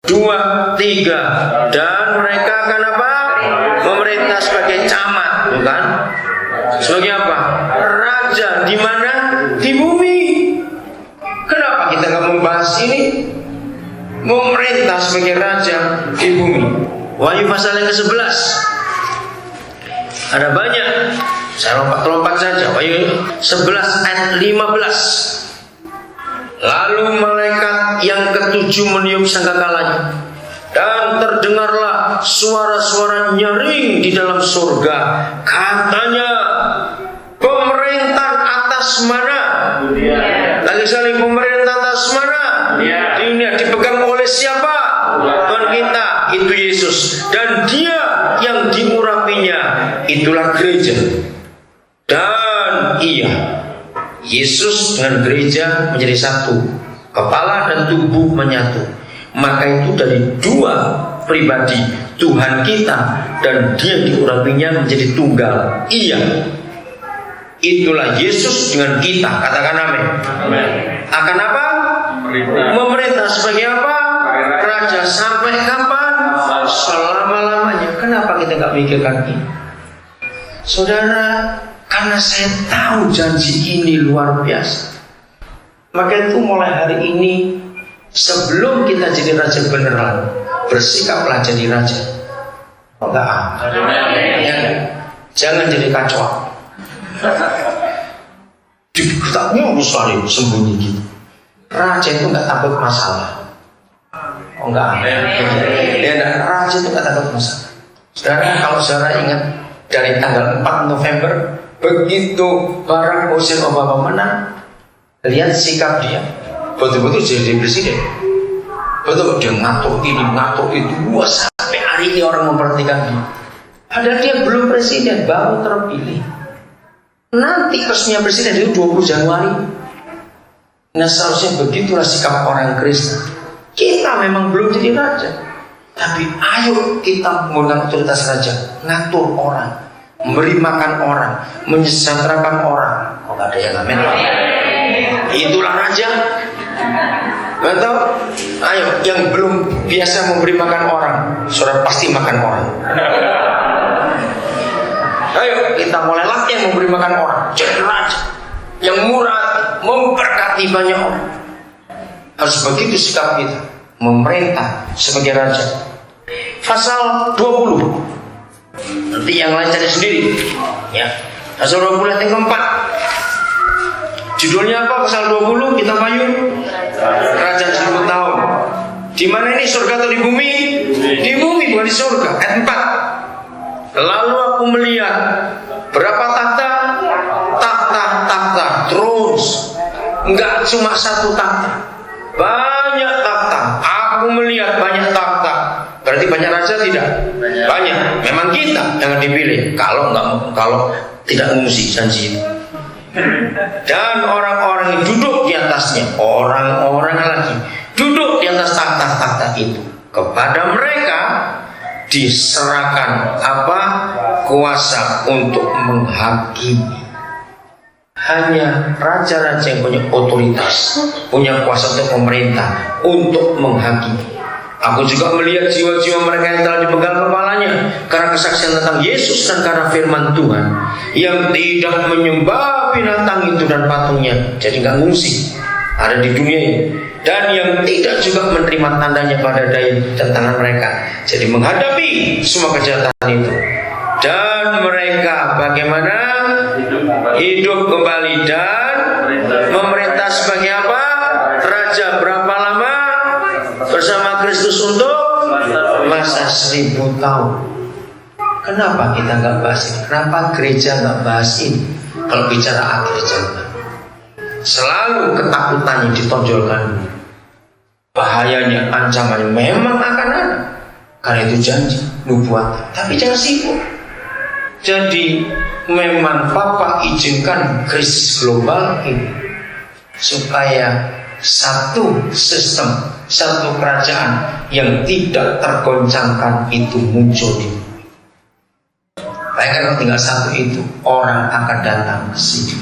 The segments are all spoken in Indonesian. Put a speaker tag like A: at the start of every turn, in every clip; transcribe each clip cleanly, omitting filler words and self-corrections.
A: 2, 3. Dan mereka akan apa? Memerintah sebagai camat, bukan? Sebagai apa? Raja di mana? Di bumi. Kenapa kita nggak membahas ini? Memerintah sebagai raja di bumi. Wahyu pasal yang ke-11. Ada banyak. Saya lompat-lompat saja. Wahyu 11 ayat 15. Lalu malaikat yang ke-7 meniup sangkakalanya, dan terdengarlah suara-suara nyaring di dalam surga. Katanya, pemerintah atas mana? Lagi sekali, pemerintah atas mana? Dunia dipegang oleh siapa? Tuhan kita, itu Yesus. Dan dia yang diurapinya, itulah gereja. Dan Yesus dengan gereja menjadi satu, kepala dan tubuh menyatu. Maka itu dari dua pribadi, Tuhan kita dan dia diurapinya menjadi tunggal. Itulah Yesus dengan kita. Katakan amin. Akan apa? Memerintah sebagai apa? Raja. Sampai kapan? Selama-lamanya. Kenapa kita gak mikirkan ini? Saudara, karena saya tahu janji ini luar biasa. Maka itu mulai hari ini, sebelum kita jadi raja beneran, bersikaplah jadi raja. Jangan jadi kacau. Digetaknya selalu sembunyi gitu. Raja itu nggak takut masalah. Raja itu nggak takut masalah. Saudara, kalau saudara ingat dari tanggal 4 November, begitu Barack Hussein Obama menang, lihat sikap dia, betul-betul jadi presiden. Betul, dia ngatur ini, ngatur itu. Sampai hari ini orang memperhatikan dia. Padahal dia belum presiden, baru terpilih. Nanti resminya presiden itu 20 Januari. Nah, seharusnya begitulah sikap orang Kristen. Kita memang belum jadi raja, tapi ayo kita menggunakan otoritas raja, ngatur orang, memberi makan orang, menyejahterakan orang. Nggak ada yang amin. Itulah raja. Betul? Ayo, yang belum biasa memberi makan orang, saudara pasti makan orang. Ayo, kita mulai latihan memberi makan orang. Jadi raja yang murah, memberkati banyak orang. Harus begitu sikap kita, memerintah sebagai raja. Pasal 20. Nanti yang lain cari sendiri. Ya. Pasal 20 ayat yang keempat. Judulnya apa? Pasal 20 kita payung Kerajaan 1000 tahun. Di mana ini, surga atau di bumi? Di bumi, bukan di surga. Ayat 4. Lalu aku melihat berapa tahta? Tahta, thrones. Enggak cuma satu tahta, banyak tahta. Aku melihat banyak tahta. Berarti banyak raja tidak? Banyak. Memang kita jangan dipilih. Kalau tidak mengungsi janji itu. Dan orang-orang yang duduk di atasnya, orang-orang lagi duduk di atas tahta-tahta itu, kepada mereka diserahkan apa? Kuasa untuk menghakimi. Hanya raja-raja yang punya otoritas, punya kuasa untuk memerintah, untuk menghakimi. Aku juga melihat jiwa-jiwa mereka yang telah dipegang kepalanya karena kesaksian tentang Yesus dan karena firman Tuhan, yang tidak menyembah binatang itu dan patungnya. Jadi nggak ngungsi, ada di dunia ini. Dan yang tidak juga menerima tandanya pada daya dan tangan mereka. Jadi menghadapi semua kejahatan itu. Dan mereka bagaimana? Hidup kembali dan memerintah sebagai apa? Raja. Berapa lama? Bersama Kristus untuk masa 1000 tahun. Kenapa kita nggak bahas ini? Kenapa gereja nggak bahas ini? Kalau bicara akhir zaman, selalu ketakutannya ditonjolkan. Bahayanya, ancamannya memang akan ada. Karena itu janji, nubuat. Tapi jangan sibuk. Jadi memang Bapak izinkan krisis global ini supaya satu sistem, satu kerajaan yang tidak tergoncangkan itu muncul di bumi. Bayangkan kalau tinggal satu itu, orang akan datang ke sini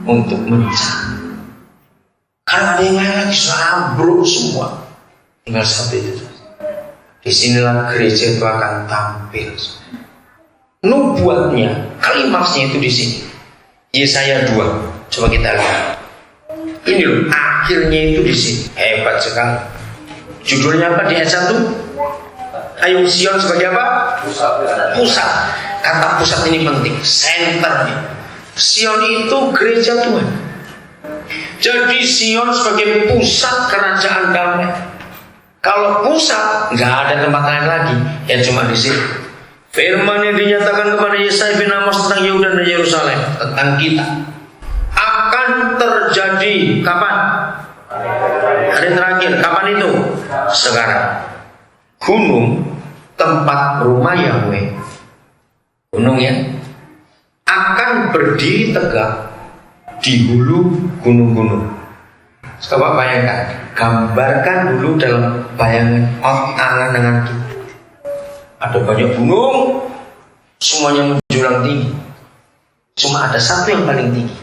A: untuk mencari. Karena ada yang lain lagi sudah ambruk semua. Tinggal satu itu. Disinilah gereja itu akan tampil. Nubuatnya, klimaksnya itu di sini. Yesaya 2. Coba kita lihat. Ini loh, akhirnya itu di sini. Hebat sekali. Judulnya apa di ayat 1? Ayo Sion sebagai apa? Pusat. Kata pusat ini penting. Senternya. Sion itu gereja Tuhan. Jadi Sion sebagai pusat kerajaan damai. Kalau pusat, nggak ada tempat lain lagi. Ya cuma di sini. Firman yang dinyatakan kepada Yesaya bin Amos tentang Yehuda dan Yerusalem, tentang kita, akan terjadi kapan? Hari terakhir. Kapan itu? Sekarang. Gunung tempat rumah Yahweh, gunung ya, akan berdiri tegak di hulu gunung-gunung. Coba bayangkan, gambarkan dulu dalam bayangan angan-angan kita. Ada banyak gunung, semuanya menjulang tinggi. Cuma ada satu yang paling tinggi.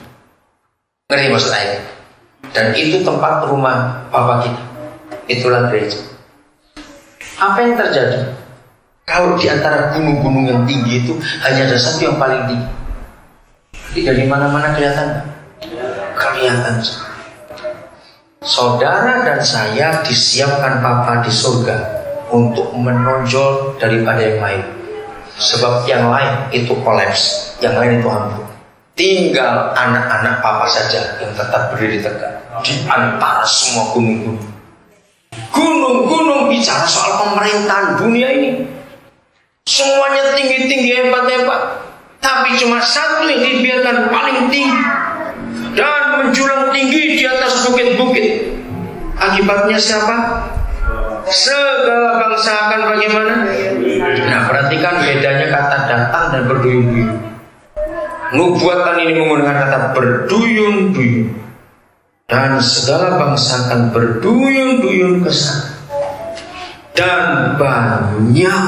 A: Ngerti maksud saya? Dan itu tempat rumah Bapa kita. Itulah gereja. Apa yang terjadi? Kalau di antara gunung-gunung yang tinggi itu hanya ada satu yang paling tinggi. Jadi dari mana-mana kelihatan? Kelihatan. Saudara dan saya disiapkan Bapa di surga untuk menonjol daripada yang lain. Sebab yang lain itu kolaps, yang lain itu ambruk. Tinggal anak-anak Papa saja yang tetap berdiri tegak di antara semua gunung-gunung. Gunung-gunung bicara soal pemerintahan dunia ini. Semuanya tinggi-tinggi, hebat-hebat. Tapi cuma satu yang dibiarkan paling tinggi dan menjulang tinggi di atas bukit-bukit. Akibatnya siapa? Segala bangsa akan bagaimana? Nah, perhatikan bedanya kata datang dan berduyun-duyun. Nubuatan ini menggunakan kata berduyun-duyun. Dan segala bangsa akan berduyun-duyun ke sana. Dan banyak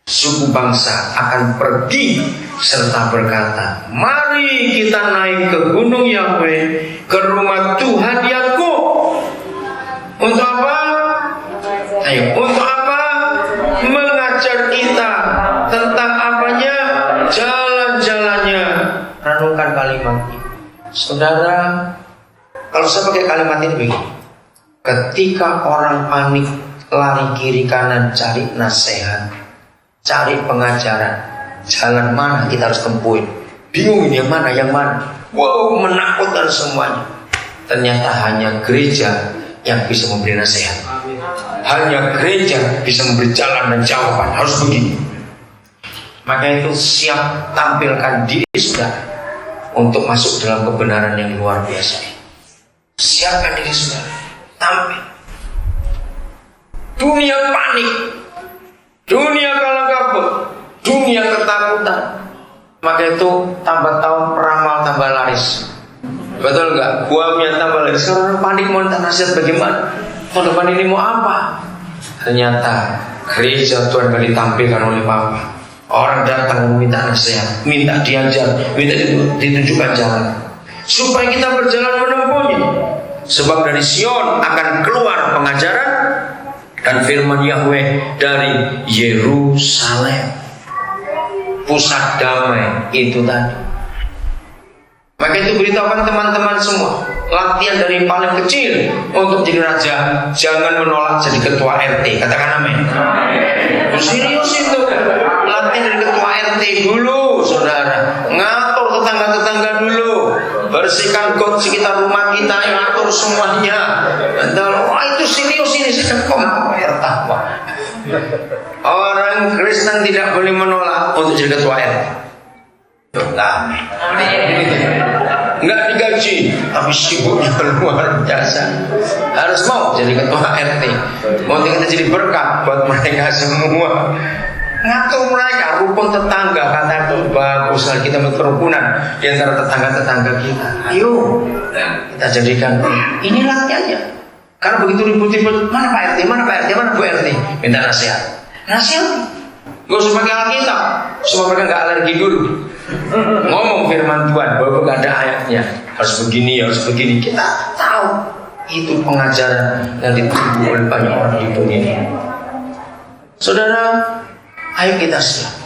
A: suku bangsa akan pergi serta berkata, mari kita naik ke gunung Yahweh, ke rumah Tuhan Yakub. Untuk apa? Ayo, untuk apa? Mengajar kita tentang apanya? Jalan-jalannya. Renungkan kalimat ini. Saudara, kalau saya pakai kalimat ini begini. Ketika orang panik, lari kiri kanan cari nasihat, cari pengajaran, jalan mana kita harus tempuhin, bingung ini yang mana, wow, menakutkan semuanya. Ternyata hanya gereja yang bisa memberi nasihat. Hanya gereja bisa memberi jalan dan jawaban. Harus begini. Maka itu siap tampilkan diri saudara untuk masuk dalam kebenaran yang luar biasa. Siapkan diri saudara, tampil. Dunia panik, dunia kalang kabut, dunia ketakutan. Maka itu tambah tahun peramal tambah laris. Betul nggak? Buahnya tambah laris. Sekarang panik mau nasihat bagaimana? Tahun depan ini mau apa? Ternyata gereja Tuhan akan ditampilkan oleh Bapa. Orang datang meminta nasihat, minta diajar, minta ditunjukkan jalan, supaya kita berjalan menempuhnya. Sebab dari Sion akan keluar pengajaran dan firman Yahweh dari Yerusalem, pusat damai itu tadi. Maka itu beritahukan teman-teman semua, latihan dari paling kecil untuk jadi raja. Jangan menolak jadi ketua RT. Katakan amin. Serius itu. Latihan dari ketua RT dulu, saudara. Ngatur tetangga-tetangga dulu. Bersihkan got sekitar rumah kita, ngatur semuanya. Wah, itu serius ini. Orang Kristen tidak boleh menolak untuk jadi ketua RT. Enggak digaji, tapi sibuknya luar biasa. Harus mau jadi ketua RT. Mau kita jadi berkat buat mereka semua. Ngatur mereka, rukun tetangga. Kata itu bagus lah, kita berkerukunan di antara tetangga-tetangga kita. Ayo kita jadikan ini latihannya. Karena begitu ribut-ribut, mana Pak RT, mana Pak RT, mana Bu RT, minta nasihat. Gak usah pakai Alkitab, supaya mereka gak alergi dulu. Ngomong firman Tuhan, bahwa gak ada ayatnya, harus begini, harus begini. Kita tahu itu pengajaran yang ditunggu oleh banyak orang di dunia ini. Saudara, ayo kita siap.